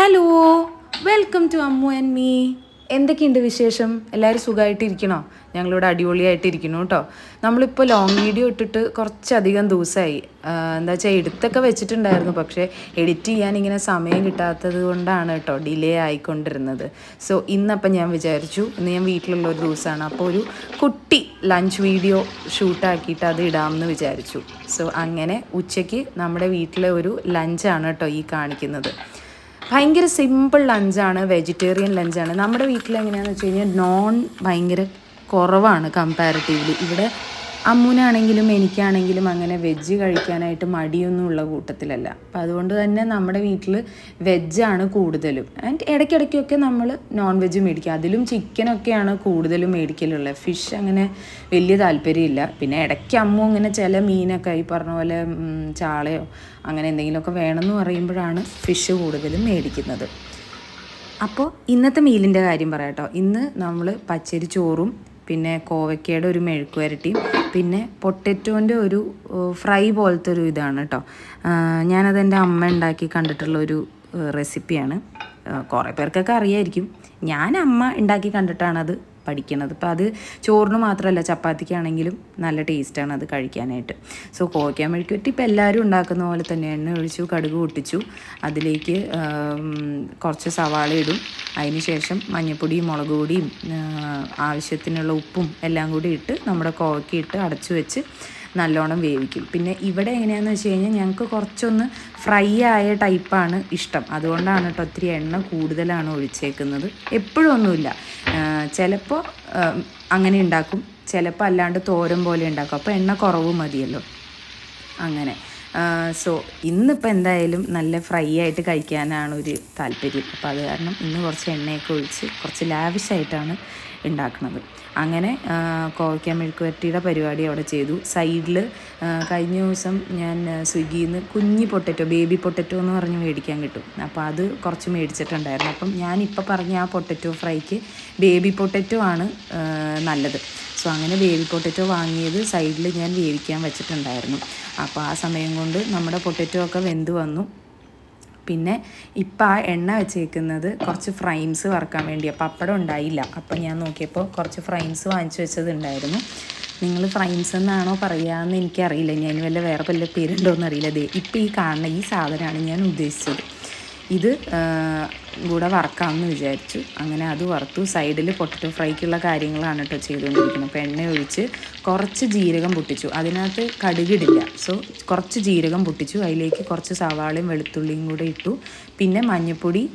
Hello, welcome to Ammu and me. എന്തൊക്കെയുണ്ട് വിശേഷം? എല്ലാവരും സുഖമായിട്ടിരിക്കണോ? ഞങ്ങളിവിടെ അടിപൊളിയായിട്ടിരിക്കുന്നു കേട്ടോ. നമ്മളിപ്പോൾ ലോങ് വീഡിയോ ഇട്ടിട്ട് കുറച്ചധികം ദിവസമായി. എന്താ വെച്ചാൽ എടുത്തൊക്കെ വെച്ചിട്ടുണ്ടായിരുന്നു, പക്ഷേ എഡിറ്റ് ചെയ്യാൻ ഇങ്ങനെ സമയം കിട്ടാത്തത് കൊണ്ടാണ് കേട്ടോ ഡിലേ ആയിക്കൊണ്ടിരുന്നത്. സോ ഇന്നപ്പം ഞാൻ വിചാരിച്ചു, ഇന്ന് ഞാൻ വീട്ടിലുള്ളൊരു ദിവസമാണ്, അപ്പോൾ ഒരു കുട്ടി ലഞ്ച് വീഡിയോ ഷൂട്ടാക്കിയിട്ട് അത് ഇടാമെന്ന് വിചാരിച്ചു. സോ അങ്ങനെ ഉച്ചയ്ക്ക് നമ്മുടെ വീട്ടിലെ ഒരു ലഞ്ചാണ് കേട്ടോ ഈ കാണിക്കുന്നത്. ഭയങ്കര സിമ്പിൾ ലഞ്ചാണ്, വെജിറ്റേറിയൻ ലഞ്ചാണ്. നമ്മുടെ വീട്ടിൽ എങ്ങനെയാണെന്ന് വെച്ച് കഴിഞ്ഞാൽ നോൺ ഭയങ്കര കുറവാണ് കമ്പാരിറ്റീവ്ലി. ഇവിടെ അമ്മൂനാണെങ്കിലും എനിക്കാണെങ്കിലും അങ്ങനെ വെജ് കഴിക്കാനായിട്ട് മടിയൊന്നുമുള്ള കൂട്ടത്തിലല്ല. അപ്പം അതുകൊണ്ട് തന്നെ നമ്മുടെ വീട്ടിൽ വെജാണ് കൂടുതലും. ആൻഡ് ഇടയ്ക്കിടയ്ക്കൊക്കെ നമ്മൾ നോൺ വെജ് മേടിക്കുക, അതിലും ചിക്കനൊക്കെയാണ് കൂടുതലും മേടിക്കലുള്ളത്. ഫിഷ് അങ്ങനെ വലിയ താല്പര്യമില്ല. പിന്നെ ഇടയ്ക്ക് അമ്മു ഇങ്ങനെ ചില മീനൊക്കെ ഈ പറഞ്ഞ പോലെ ചാളയോ അങ്ങനെ എന്തെങ്കിലുമൊക്കെ വേണമെന്ന് പറയുമ്പോഴാണ് ഫിഷ് കൂടുതലും മേടിക്കുന്നത്. അപ്പോൾ ഇന്നത്തെ മീലിൻ്റെ കാര്യം പറയാം കേട്ടോ. ഇന്ന് നമ്മൾ പച്ചരി ചോറും പിന്നെ കോവയ്ക്കയുടെ ഒരു മെഴുക്ക് വരട്ടിയും പിന്നെ പൊട്ടറ്റോൻ്റെ ഒരു ഫ്രൈ പോലത്തെ ഒരു ഇതാണ് കേട്ടോ. ഞാനതെൻ്റെ അമ്മ ഉണ്ടാക്കി കണ്ടിട്ടുള്ളൊരു റെസിപ്പിയാണ്. കുറേ പേർക്കൊക്കെ അറിയായിരിക്കും. ഞാൻ അമ്മ ഉണ്ടാക്കി കണ്ടിട്ടാണ് അത് പഠിക്കണത്. അപ്പോൾ അത് ചോറിന് മാത്രമല്ല ചപ്പാത്തിക്കാണെങ്കിലും നല്ല ടേസ്റ്റാണ് അത് കഴിക്കാനായിട്ട്. സോ കോവയ്ക്ക മെഴുക്ക് വരട്ടി ഇപ്പോൾ എല്ലാവരും ഉണ്ടാക്കുന്ന പോലെ തന്നെ എണ്ണ ഒഴിച്ചു, കടുക് പൊട്ടിച്ചു, അതിലേക്ക് കുറച്ച് സവാള ഇടും. അതിന് ശേഷം മഞ്ഞൾപ്പൊടിയും മുളക് പൊടിയും ആവശ്യത്തിനുള്ള ഉപ്പും എല്ലാം കൂടി ഇട്ട് നമ്മുടെ കോവയ്ക്ക ഇട്ട് അടച്ചു വെച്ച് നല്ലോണം വേവിക്കും. പിന്നെ ഇവിടെ എങ്ങനെയാണെന്ന് വെച്ച് കഴിഞ്ഞാൽ ഞങ്ങൾക്ക് കുറച്ചൊന്ന് ഫ്രൈ ആയ ടൈപ്പാണ് ഇഷ്ടം. അതുകൊണ്ടാണ് കേട്ടോ ഒത്തിരി എണ്ണ കൂടുതലാണ് ഒഴിച്ചേക്കുന്നത്. എപ്പോഴും ഒന്നുമില്ല, ചിലപ്പോൾ അങ്ങനെ ഉണ്ടാക്കും, ചിലപ്പോൾ അല്ലാണ്ട് തോരൻ പോലെ ഉണ്ടാക്കും. അപ്പോൾ എണ്ണ കുറവ് മതിയല്ലോ അങ്ങനെ. സോ ഇന്നിപ്പോൾ എന്തായാലും നല്ല ഫ്രൈ ആയിട്ട് കഴിക്കാനാണ് ഒരു താല്പര്യം. അപ്പോൾ അത് കാരണം ഇന്ന് കുറച്ച് എണ്ണയൊക്കെ ഒഴിച്ച് കുറച്ച് ലാവിഷായിട്ടാണ് ഉണ്ടാക്കുന്നത്. അങ്ങനെ കോവയ്ക്ക മെഴുക്ക് വരട്ടിയുടെ പരിപാടി അവിടെ ചെയ്തു. സൈഡിൽ കഴിഞ്ഞ ദിവസം ഞാൻ സ്വിഗ്ഗിയിൽ നിന്ന് കുഞ്ഞി പൊട്ടറ്റോ, ബേബി പൊട്ടറ്റോ എന്ന് പറഞ്ഞ് മേടിക്കാൻ കിട്ടും. അപ്പോൾ അത് കുറച്ച് മേടിച്ചിട്ടുണ്ടായിരുന്നു. അപ്പം ഞാനിപ്പോൾ പറഞ്ഞ ആ പൊട്ടറ്റോ ഫ്രൈക്ക് ബേബി പൊട്ടറ്റോ ആണ് നല്ലത്. സോ അങ്ങനെ ബേബി പൊട്ടറ്റോ വാങ്ങിയത് സൈഡിൽ ഞാൻ വേവിക്കാൻ വെച്ചിട്ടുണ്ടായിരുന്നു. അപ്പോൾ ആ സമയം കൊണ്ട് നമ്മുടെ പൊട്ടറ്റോ ഒക്കെ വെന്ത് വന്നു. പിന്നെ ഇപ്പം ആ എണ്ണ വെച്ചേക്കുന്നത് കുറച്ച് ഫ്രൈംസ് വറുക്കാൻ വേണ്ടി. പപ്പടം ഉണ്ടായില്ല, അപ്പം ഞാൻ നോക്കിയപ്പോൾ കുറച്ച് ഫ്രൈംസ് വാങ്ങിച്ചു വെച്ചതുണ്ടായിരുന്നു. നിങ്ങൾ ഫ്രൈംസ് എന്നാണോ പറയുകയെന്ന് എനിക്കറിയില്ല, ഞാൻ വല്ല വേറെ വല്ല പേരുണ്ടോയെന്ന് അറിയില്ല. അതെ, ഇപ്പം ഈ കാണുന്ന ഈ സാധനമാണ് ഞാൻ ഉദ്ദേശിച്ചത്. ഇത് കൂടെ വറക്കാമെന്ന് വിചാരിച്ചു. അങ്ങനെ അത് വറുത്തു. സൈഡിൽ പൊട്ടറ്റോ ഫ്രൈക്കുള്ള കാര്യങ്ങളാണ് കേട്ടോ ചെയ്തുകൊണ്ടിരിക്കുന്നത്. അപ്പോൾ എണ്ണ ഒഴിച്ച് കുറച്ച് ജീരകം പൊട്ടിച്ചു, അതിനകത്ത് കടുകിടില്ല. സോ കുറച്ച് ജീരകം പൊട്ടിച്ചു, അതിലേക്ക് കുറച്ച് സവാളയും വെളുത്തുള്ളിയും കൂടെ ഇട്ടു. പിന്നെ മഞ്ഞൾപ്പൊടി,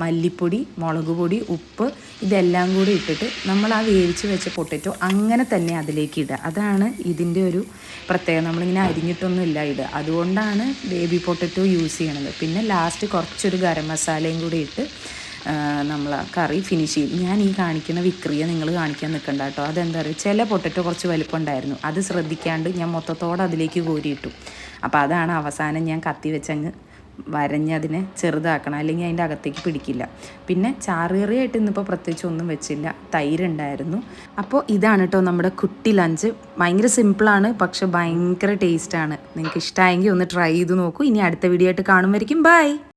മല്ലിപ്പൊടി, മുളക് പൊടി, ഉപ്പ് ഇതെല്ലാം കൂടി ഇട്ടിട്ട് നമ്മൾ ആ വേവിച്ച് വെച്ച പൊട്ടറ്റോ അങ്ങനെ തന്നെ അതിലേക്ക് ഇടുക. അതാണ് ഇതിൻ്റെ ഒരു പ്രത്യേകത. നമ്മളിങ്ങനെ അരിഞ്ഞിട്ടൊന്നും ഇല്ല ഇടുക, അതുകൊണ്ടാണ് ബേബി പൊട്ടറ്റോ യൂസ് ചെയ്യണത്. പിന്നെ ലാസ്റ്റ് കുറച്ചൊരു ഗരം മസാലയും കൂടി ഇട്ട് നമ്മൾ കറി ഫിനിഷ് ചെയ്യും. ഞാൻ ഈ കാണിക്കുന്ന വിക്രിയ നിങ്ങൾ കാണിക്കാൻ നിൽക്കണ്ട കേട്ടോ. അതെന്താ പറയുക, ചില പൊട്ടറ്റോ കുറച്ച് വലിപ്പം ഉണ്ടായിരുന്നു, അത് ശ്രദ്ധിക്കാണ്ട് ഞാൻ മൊത്തത്തോടെ അതിലേക്ക് കോരിയിട്ടു. അപ്പോൾ അതാണ് അവസാനം ഞാൻ കത്തി വെച്ചങ്ങ് വരഞ്ഞതിനെ ചെറുതാക്കണം, അല്ലെങ്കിൽ അതിൻ്റെ അകത്തേക്ക് പിടിക്കില്ല. പിന്നെ ചാറുകറിയായിട്ട് ഇന്നിപ്പോൾ പ്രത്യേകിച്ച് ഒന്നും വെച്ചില്ല, തൈരുണ്ടായിരുന്നു. അപ്പോൾ ഇതാണ് കേട്ടോ നമ്മുടെ കുട്ടി ലഞ്ച്. ഭയങ്കര സിമ്പിളാണ്, പക്ഷെ ഭയങ്കര ടേസ്റ്റാണ്. നിങ്ങൾക്ക് ഇഷ്ടമായെങ്കിൽ ഒന്ന് ട്രൈ ചെയ്ത് നോക്കൂ. ഇനി അടുത്ത വീഡിയോ ആയിട്ട് കാണുമായിരിക്കും. ബൈ.